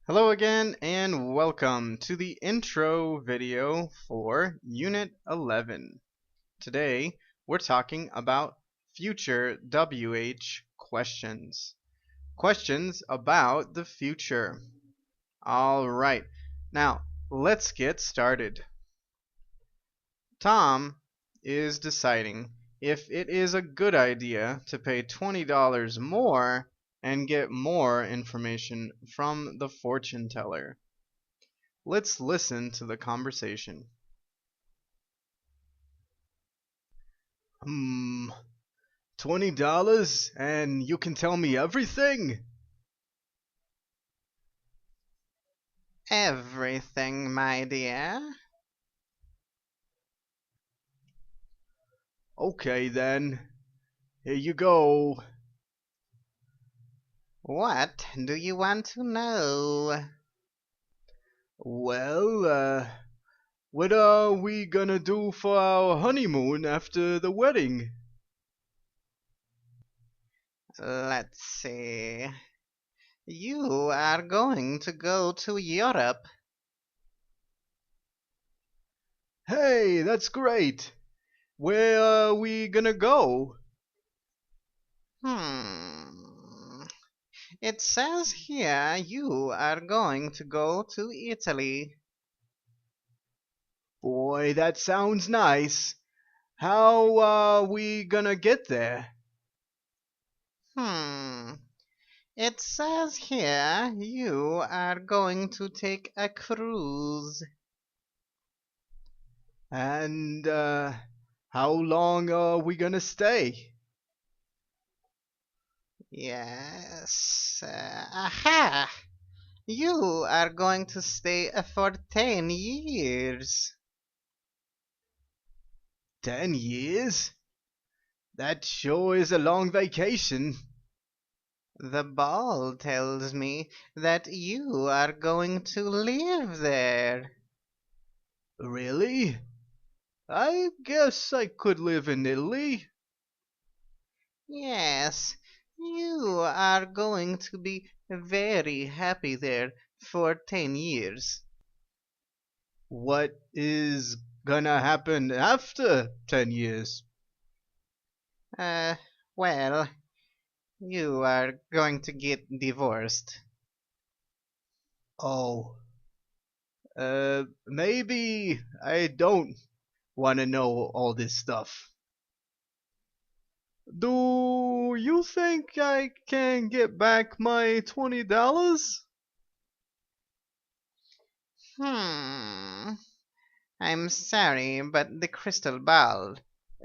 Hello again and welcome to the intro video for Unit 11. Today we're talking about future WH questions. Questions about the future. Alright, now let's get started. Tom is deciding if it is a good idea to pay $20 more and get more information from the fortune teller. Let's listen to the conversation. Hmm, $20 and you can tell me everything? Everything, my dear. Okay then, here you go. What do you want to know? Well, what are we gonna do for our honeymoon after the wedding? Let's see. You are going to go to Europe. Hey, that's great. Where are we gonna go? Hmm. It says here you are going to go to Italy. Boy, that sounds nice. How are we gonna get there? Hmm. It says here you are going to take a cruise. And, how long are we gonna stay? Yes. Aha! You are going to stay for 10 years. 10 years? That sure is a long vacation. The ball tells me that you are going to live there. Really? I guess I could live in Italy. Yes, you are going to be very happy there for 10 years. What is gonna happen after 10 years? Uh, well, you are going to get divorced. Oh, maybe I don't want to know all this stuff. Do you think I can get back my $20? Hmm. I'm sorry, but the crystal ball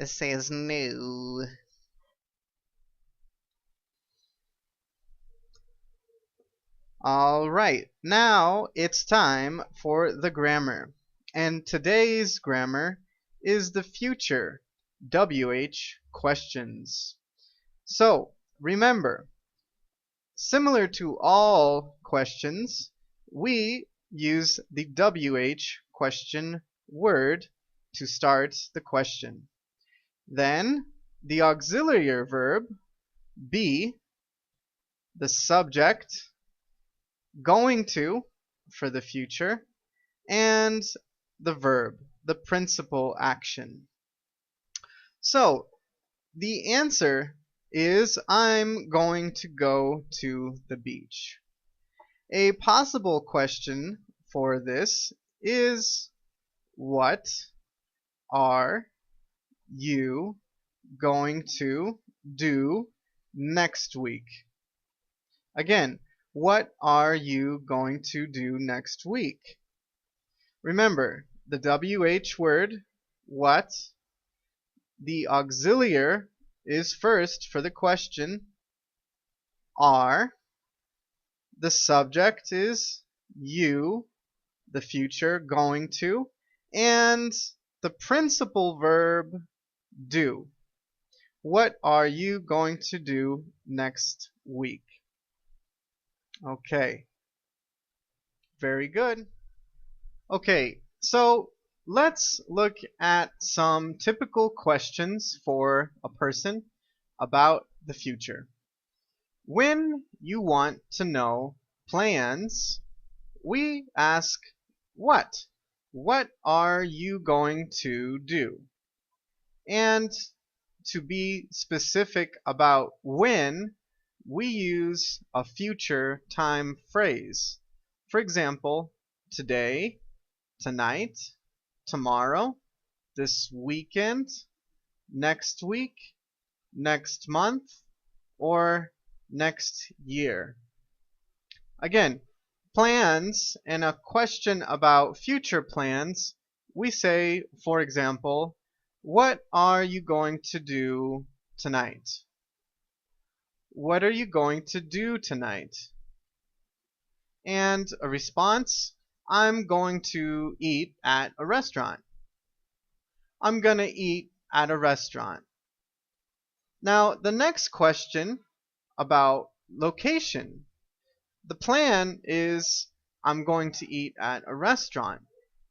says no. Alright, now it's time for the grammar. And today's grammar is the future WH questions. So, remember, similar to all questions, we use the WH question word to start the question. Then the auxiliary verb be, the subject, going to for the future, and the verb, the principal action. So the answer is I'm going to go to the beach. A possible question for this is what are you going to do next week? Again, what are you going to do next week? Remember, the WH word, what, the auxiliary is first for the question, are, the subject is you, the future, going to, and the principal verb, do. What are you going to do next week? Okay, very good. Okay, so let's look at some typical questions for a person about the future. When you want to know plans, we ask what? What are you going to do? And to be specific about when, we use a future time phrase. For example, today, tonight, tomorrow, this weekend, next week, next month, or next year. Again, plans and a question about future plans, we say, for example, what are you going to do tonight? What are you going to do tonight? And a response, I'm going to eat at a restaurant. I'm gonna eat at a restaurant. Now, the next question about location. The plan is I'm going to eat at a restaurant.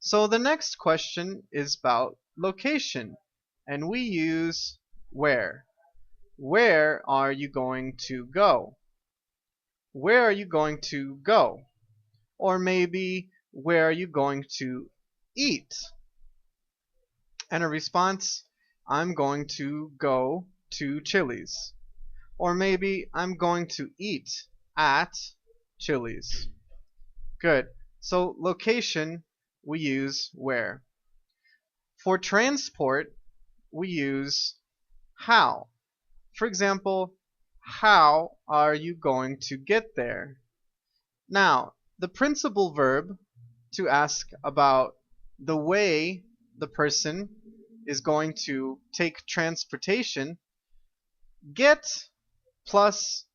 So the next question is about location, and we use where. Where are you going to go? Where are you going to go? Or maybe, where are you going to eat? And a response, I'm going to go to Chili's. Or maybe, I'm going to eat at Chili's. Good. So location, we use where. For transport, we use how. For example, how are you going to get there? Now, the principal verb to ask about the way the person is going to take transportation, get plus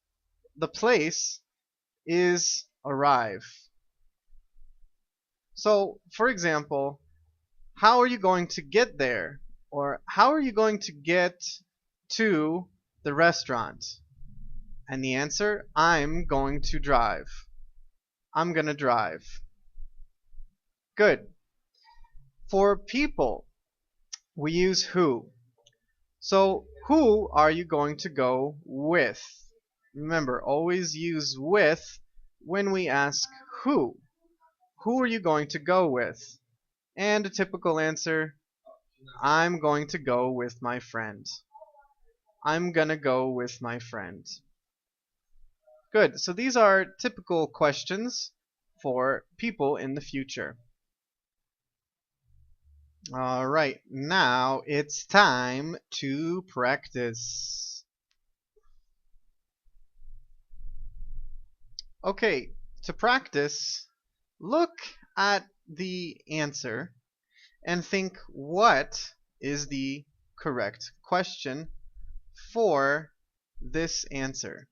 the place is arrive. So, for example, how are you going to get there? Or how are you going to get to the restaurant? And the answer, I'm going to drive. I'm gonna drive. Good. For people, we use who. So, who are you going to go with? Remember, always use with when we ask who. Who are you going to go with? And a typical answer, I'm going to go with my friend. I'm gonna go with my friend. Good. So these are typical questions for people in the future. All right, now it's time to practice. Okay, to practice, look at the answer and think what is the correct question for this answer.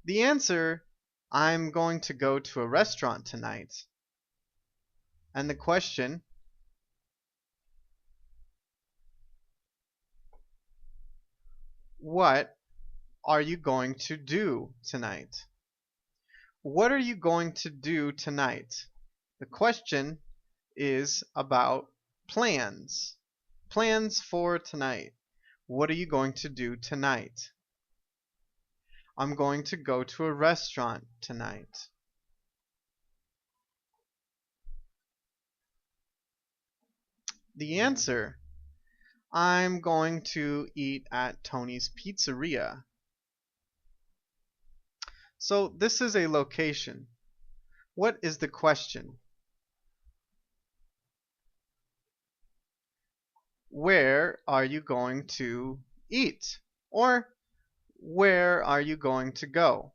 The answer, I'm going to go to a restaurant tonight. And the question, what are you going to do tonight? What are you going to do tonight? The question is about plans. Plans for tonight. What are you going to do tonight? I'm going to go to a restaurant tonight. The answer, I'm going to eat at Tony's Pizzeria. So this is a location. What is the question? Where are you going to eat? Or where are you going to go?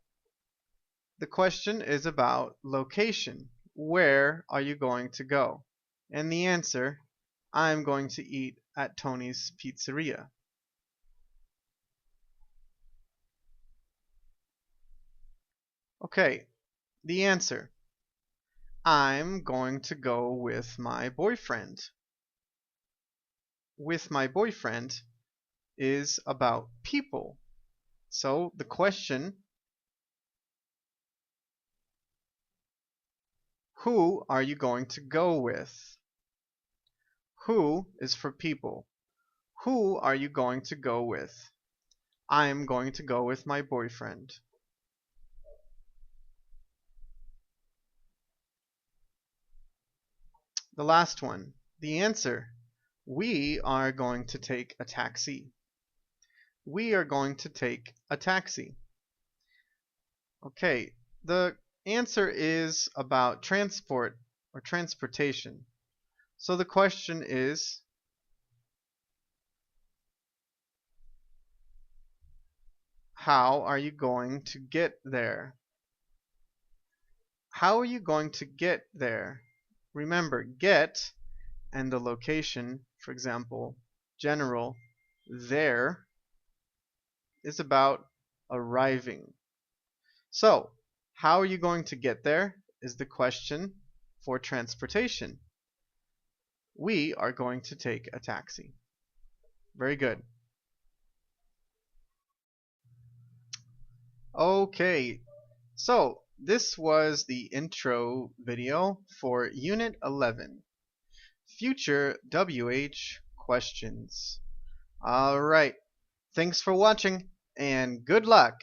The question is about location. Where are you going to go? And the answer, I'm going to eat at Tony's Pizzeria. Okay, the answer, I'm going to go with my boyfriend. With my boyfriend is about people. So the question, who are you going to go with? Who is for people. Who are you going to go with? I'm going to go with my boyfriend. The last one. The answer. We are going to take a taxi. We are going to take a taxi. Okay, the answer is about transport or transportation. So the question is, how are you going to get there? How are you going to get there? Remember, get and the location, for example, general, there is about arriving. So, how are you going to get there is the question for transportation. We are going to take a taxi. Very good. Okay, so this was the intro video for Unit 11, Future WH Questions. Alright, thanks for watching and good luck!